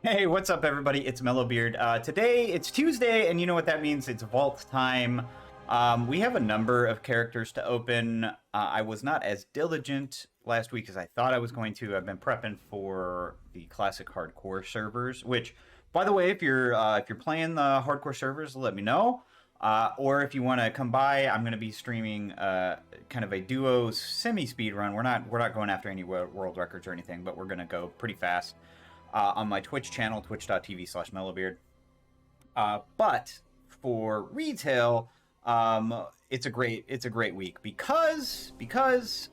Hey, what's up, everybody? It's Mellobeard. Today, it's Tuesday, and you know what that means. It's Vault time. We have a number of characters to open. I was not as diligent last week as I thought I was going to. I've been prepping for the classic hardcore servers, which, by the way, if you're playing the hardcore servers, let me know. Or if you want to come by, I'm going to be streaming kind of a duo semi-speed run. We're not going after any world records or anything, but we're going to go pretty fast. On my Twitch channel, twitch.tv/Mellobeard. But for retail, it's a great week because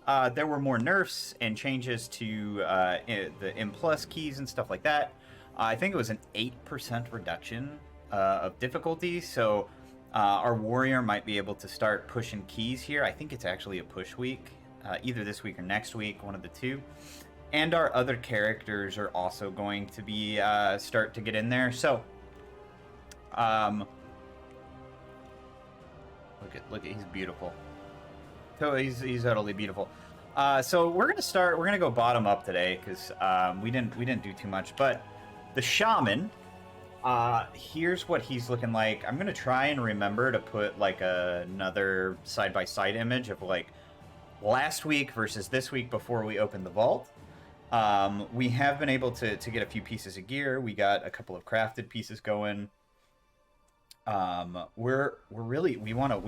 there were more nerfs and changes to the M plus keys and stuff like that. I think it was an 8% reduction of difficulty, so our warrior might be able to start pushing keys here. I think it's actually a push week, either this week or next week, one of the two. And our other characters are also going to be start to get in there. So, look at he's beautiful. So he's utterly beautiful. So we're gonna go bottom up today because we didn't do too much. But the shaman, here's what he's looking like. I'm gonna try and remember to put like another side-by-side image of like last week versus this week before we open the vault. We have been able to get a few pieces of gear. We got a couple of crafted pieces going. We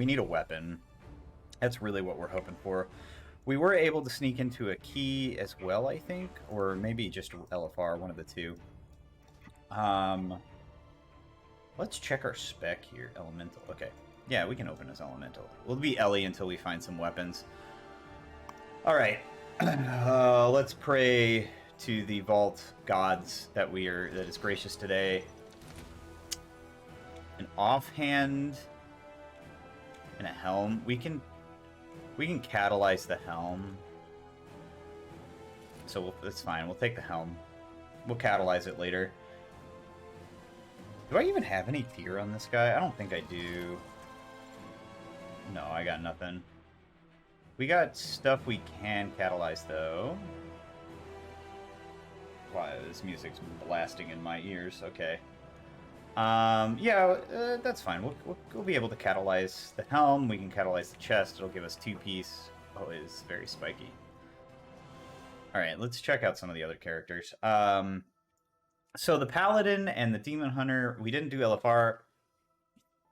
need a weapon. That's really what we're hoping for. We were able to sneak into a key as well, I think, or maybe just LFR, one of the two. Let's check our spec here. Elemental. Okay. Yeah, we can open as elemental. We'll be Ellie until we find some weapons. All right. Let's pray to the vault gods that is gracious today. An offhand and a helm. We can catalyze the helm. So that's fine. We'll take the helm. We'll catalyze it later. Do I even have any fear on this guy? I don't think I do. No, I got nothing. We got stuff we can catalyze, though. Wow, this music's blasting in my ears. Okay. Yeah, that's fine. We'll be able to catalyze the helm. We can catalyze the chest. It'll give us 2-piece. Oh, it is very spiky. Alright, let's check out some of the other characters. So the Paladin and the Demon Hunter, we didn't do LFR.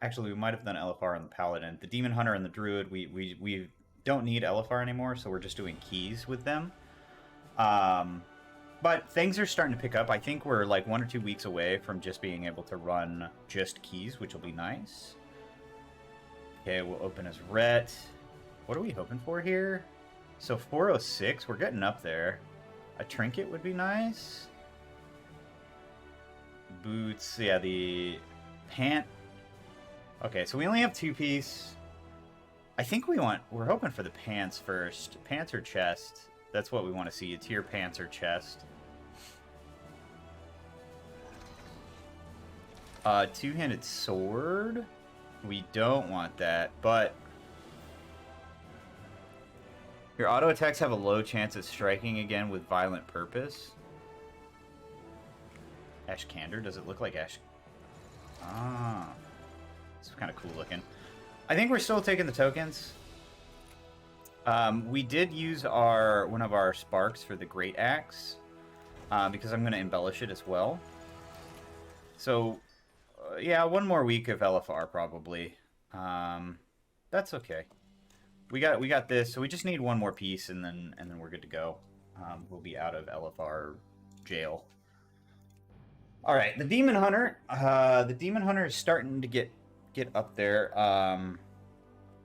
Actually, we might have done LFR on the Paladin. The Demon Hunter and the Druid, we don't need LFR anymore, so we're just doing keys with them. But things are starting to pick up. I think we're like 1 or 2 weeks away from just being able to run just keys, which will be nice. Okay, we'll open as Rhett. What are we hoping for here? So 406, we're getting up there. A trinket would be nice. Boots, yeah, the pant. Okay, so we only have 2-piece. I think we're hoping for the pants first. Pants or chest. That's what we want to see. It's here, pants or chest. Two-handed sword. We don't want that, but your auto attacks have a low chance of striking again with violent purpose. Ash Candor. Does it look like Ash? Ah, it's kind of cool looking. I think we're still taking the tokens. We did use one of our sparks for the Great Axe, because I'm going to embellish it as well. So, yeah, 1 more week of LFR probably. That's okay. We got this, so we just need 1 more piece, and then we're good to go. We'll be out of LFR jail. All right, the Demon Hunter. The Demon Hunter is starting to get up there.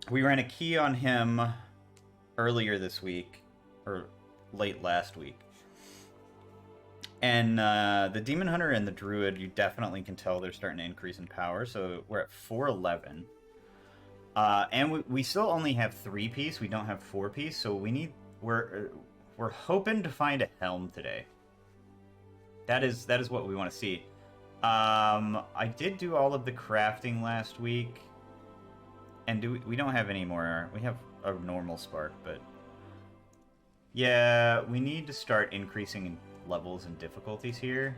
We ran a key on him earlier this week, or late last week. And the Demon Hunter and the Druid, you definitely can tell they're starting to increase in power. So we're at 411. And we still only have 3-piece. We don't have 4-piece. So we're hoping to find a helm today. That is what we want to see. I did do all of the crafting last week. And we don't have any more. We have a normal spark, but yeah, we need to start increasing levels and difficulties here.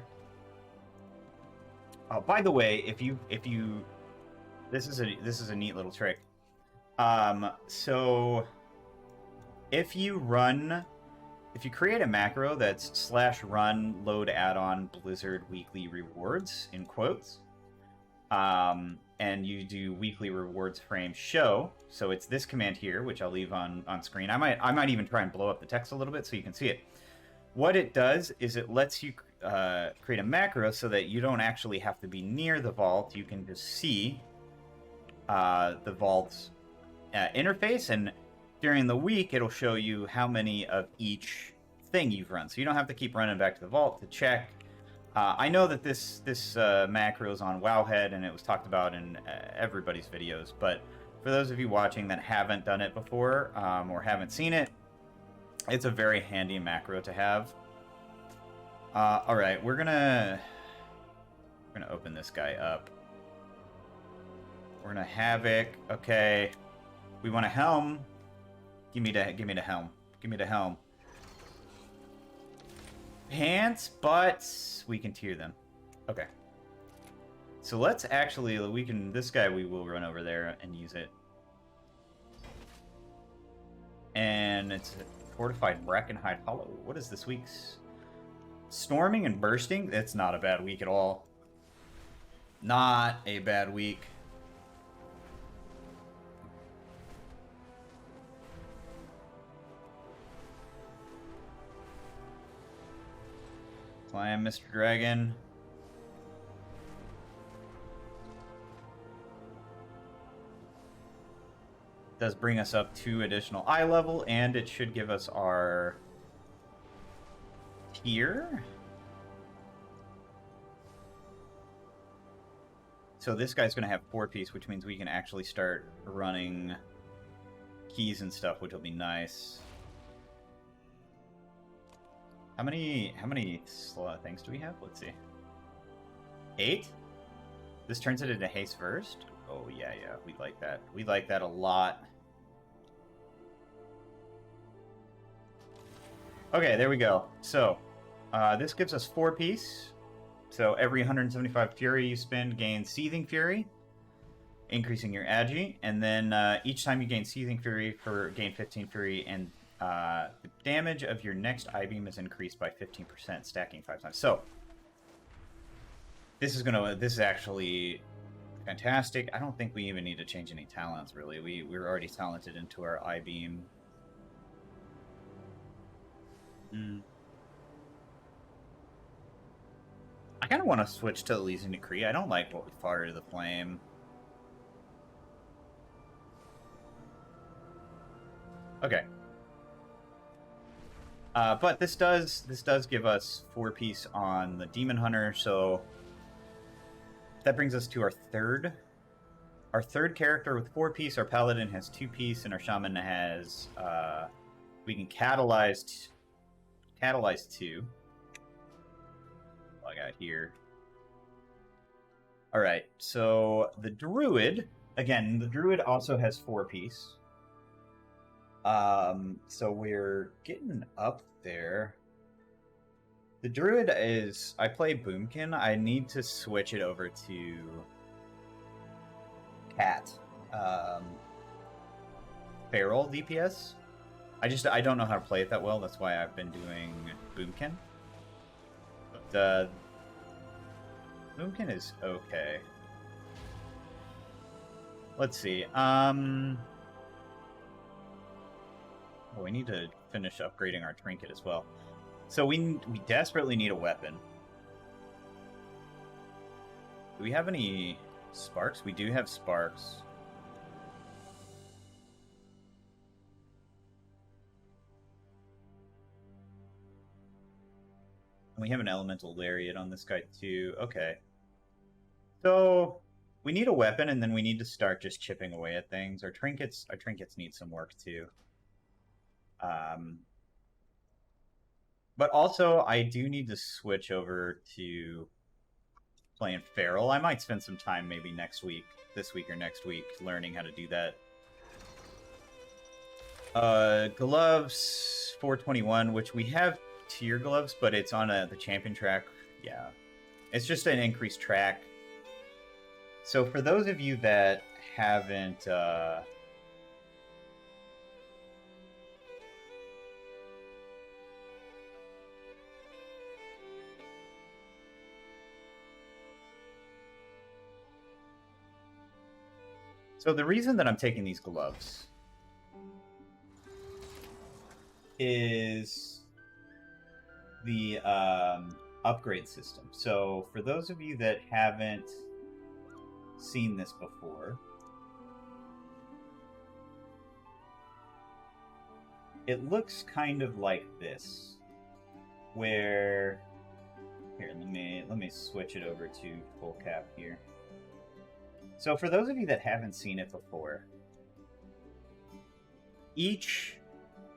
Oh, by the way, if you this is a neat little trick. So if you create a macro that's /run load add-on Blizzard weekly rewards in quotes, and you do weekly rewards frame show. So it's this command here, which I'll leave on screen. I might even try and blow up the text a little bit so you can see it. What it does is it lets you create a macro so that you don't actually have to be near the vault. You can just see the vault's interface, and during the week it'll show you how many of each thing you've run. So you don't have to keep running back to the vault to check. I know that this macro is on Wowhead, and it was talked about in everybody's videos, but for those of you watching that haven't done it before or haven't seen it, it's a very handy macro to have. All right, we're gonna open this guy up. We're gonna Havoc. Okay, we want a helm. Give me the helm. Give me the helm. Pants, butts. We can tier them. Okay. So let's actually, this guy we will run over there and use it. And it's Fortified Brackenhide Hollow. What is this week's? Storming and Bursting? It's not a bad week at all. Not a bad week. Climb, Mr. Dragon. Does bring us up 2 additional eye level, and it should give us our tier. So this guy's going to have 4-piece, which means we can actually start running keys and stuff, which will be nice. How many things do we have? Let's see. 8? This turns it into haste first? Oh, yeah, we like that. We like that a lot. Okay, there we go. So, this gives us 4-piece. So every 175 Fury you spend gains Seething Fury, increasing your agi. And then each time you gain Seething Fury, gain 15 Fury, and the damage of your next I-beam is increased by 15%, stacking 5 times. So this is actually fantastic. I don't think we even need to change any talents, really. We're already talented into our I-beam. I kind of want to switch to Elysian Decree. I don't like what we fire to the flame. Okay. But this does give us 4-piece on the Demon Hunter, so that brings us to our third character with 4-piece. Our Paladin has 2-piece, and our Shaman has we can catalyze 2. I got here. All right, so the Druid also has 4-piece. So we're getting up there. The Druid is... I play Boomkin. I need to switch it over to Cat. Feral DPS. I don't know how to play it that well. That's why I've been doing Boomkin. But, Boomkin is okay. Let's see. Well, we need to finish upgrading our trinket as well. So we desperately need a weapon. Do we have any sparks? We do have sparks. We have an elemental lariat on this guy too. Okay. So we need a weapon, and then we need to start just chipping away at things. Our trinkets need some work too. But also, I do need to switch over to playing Feral. I might spend some time maybe this week or next week, learning how to do that. Gloves, 421, which we have tier gloves, but it's on the champion track. Yeah. It's just an increased track. So for those of you that haven't so the reason that I'm taking these gloves is the upgrade system. So for those of you that haven't seen this before, it looks kind of like this, where here, let me switch it over to full cap here. So for those of you that haven't seen it before, each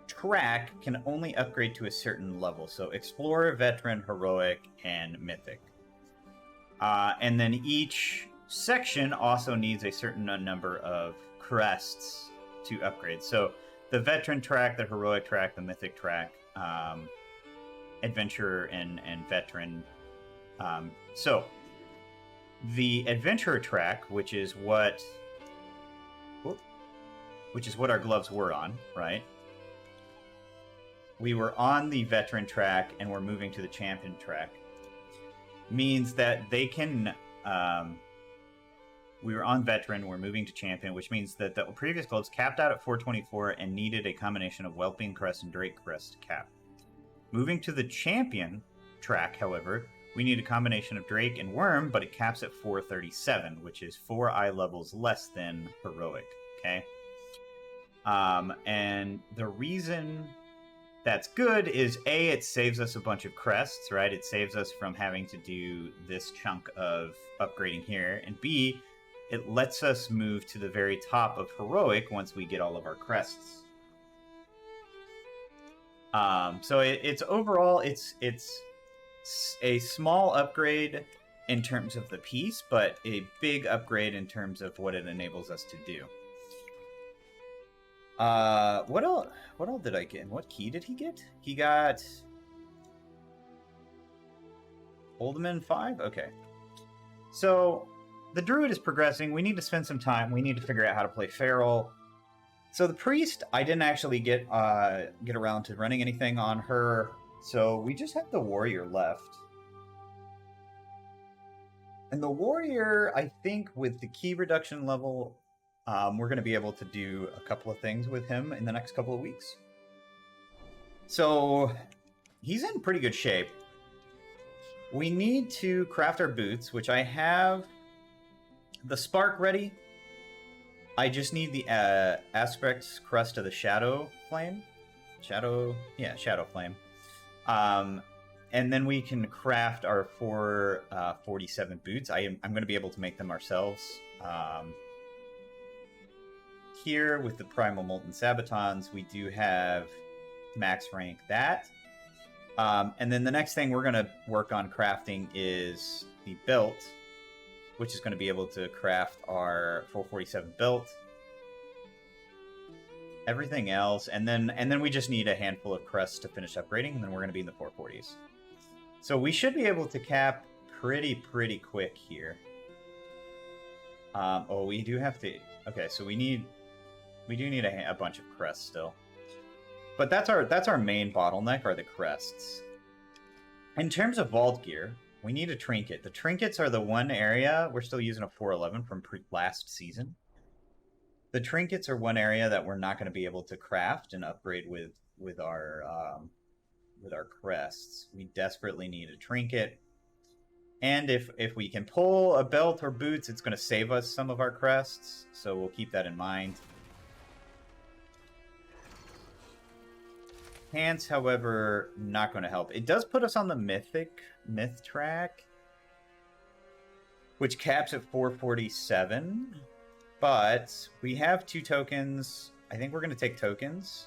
track can only upgrade to a certain level. So Explorer, Veteran, Heroic, and Mythic. And then each section also needs a certain number of crests to upgrade. So the Veteran track, the Heroic track, the Mythic track, Adventurer, and Veteran. So the Adventurer track, which is what our gloves were on, right? We were on the Veteran track and we're moving to the Champion track. Means that they can... we were on Veteran, we're moving to Champion, which means that the previous gloves capped out at 424 and needed a combination of Whelping Crest and Drake Crest to cap. Moving to the Champion track, however, we need a combination of Drake and Worm, but it caps at 437, which is 4 eye levels less than Heroic, okay? And the reason that's good is, A, it saves us a bunch of crests, right? It saves us from having to do this chunk of upgrading here. And B, it lets us move to the very top of Heroic once we get all of our crests. So it's overall, it's a small upgrade in terms of the piece, but a big upgrade in terms of what it enables us to do. What all did I get? What key did he get? He got Oldman 5? Okay. So the druid is progressing. We need to spend some time. We need to figure out how to play feral. So the priest, I didn't actually get around to running anything on her. So we just have the warrior left. And the warrior, I think with the key reduction level, we're going to be able to do a couple of things with him in the next couple of weeks. So he's in pretty good shape. We need to craft our boots, which I have the spark ready. I just need the aspect crest of the shadow flame. Shadow flame. And then we can craft our 447 boots. I'm going to be able to make them ourselves. Here with the Primal Molten Sabatons, we do have max rank that. And then the next thing we're going to work on crafting is the belt, which is going to be able to craft our 447 belt. Everything else, and then we just need a handful of crests to finish upgrading, and then we're going to be in the 440s. So we should be able to cap pretty quick here. Oh, we do have to... Okay, so we do need a bunch of crests still. But that's our main bottleneck, are the crests. In terms of vault gear, we need a trinket. The trinkets are the one area... We're still using a 411 from last season. The trinkets are one area that we're not going to be able to craft and upgrade with our crests. We desperately need a trinket. And if we can pull a belt or boots, it's going to save us some of our crests. So we'll keep that in mind. Pants, however, not going to help. It does put us on the myth track, which caps at 447. But we have 2 tokens. I think we're going to take tokens.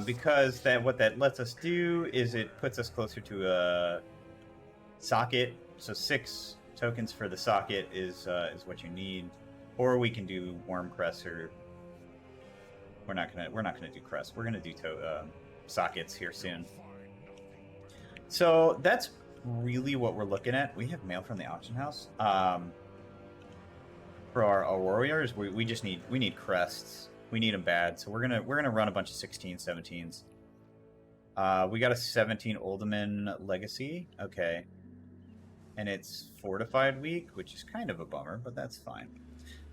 Because what that lets us do is it puts us closer to a socket. So 6 tokens for the socket is what you need. Or we can do Worm Crest, or we're not gonna do Crest. We're gonna do sockets here soon. So that's really what we're looking at. We have mail from the auction house. For our warriors, we just need crests. We need them bad. So we're gonna run a bunch of 16, 17s. We got a 17 Oldaman Legacy. Okay. And it's Fortified Week, which is kind of a bummer, but that's fine.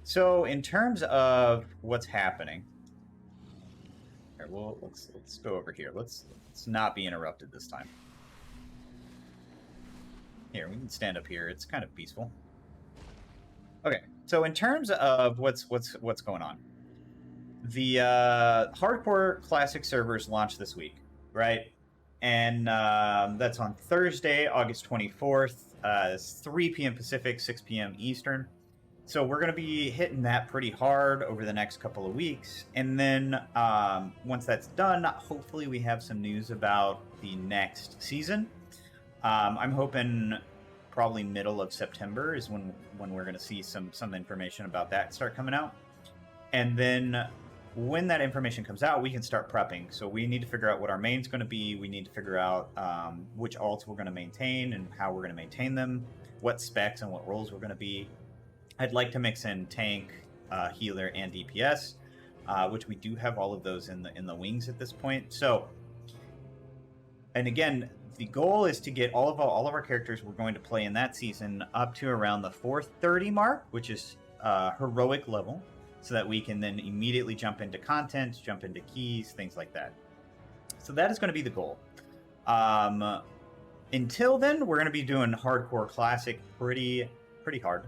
So in terms of what's happening, here, let's go over here. Let's not be interrupted this time. Here, we can stand up here. It's kind of peaceful. Okay, so in terms of what's going on, the hardcore classic servers launched this week, right? And that's on Thursday, August 24th. It's 3 p.m. Pacific, 6 p.m. Eastern. So we're going to be hitting that pretty hard over the next couple of weeks. And then once that's done, hopefully we have some news about the next season. I'm hoping probably middle of September is when we're going to see some information about that start coming out. And then when that information comes out, we can start prepping. So we need to figure out what our main's going to be. We need to figure out which alts we're going to maintain and how we're going to maintain them, what specs and what roles we're going to be. I'd like to mix in tank, healer, and DPS, which we do have all of those in the wings at this point. So, and again, the goal is to get all of our characters we're going to play in that season up to around the 430 mark, which is heroic level, so that we can then immediately jump into content, jump into keys, things like that. So that is going to be the goal. Until then, we're going to be doing hardcore classic pretty hard.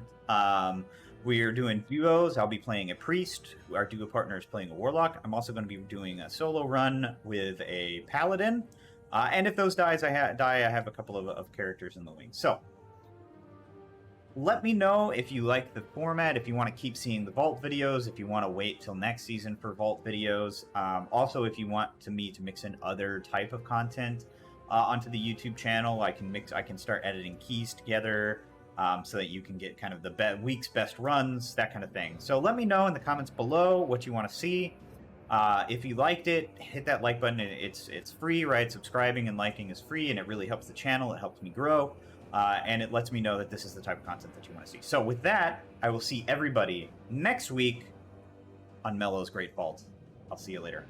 We're doing duos. I'll be playing a priest. Our duo partner is playing a warlock. I'm also going to be doing a solo run with a paladin. And if those die, I have a couple of characters in the wings. So let me know if you like the format, if you want to keep seeing the Vault videos, if you want to wait till next season for Vault videos. Also, if you want me to mix in other type of content onto the YouTube channel, I can start editing keys together so that you can get kind of the week's best runs, that kind of thing. So let me know in the comments below what you want to see. If you liked it, hit that like button. It's free, right? Subscribing and liking is free, and it really helps the channel. It helps me grow. And it lets me know that this is the type of content that you want to see. So with that, I will see everybody next week on Mello's Great Vault. I'll see you later.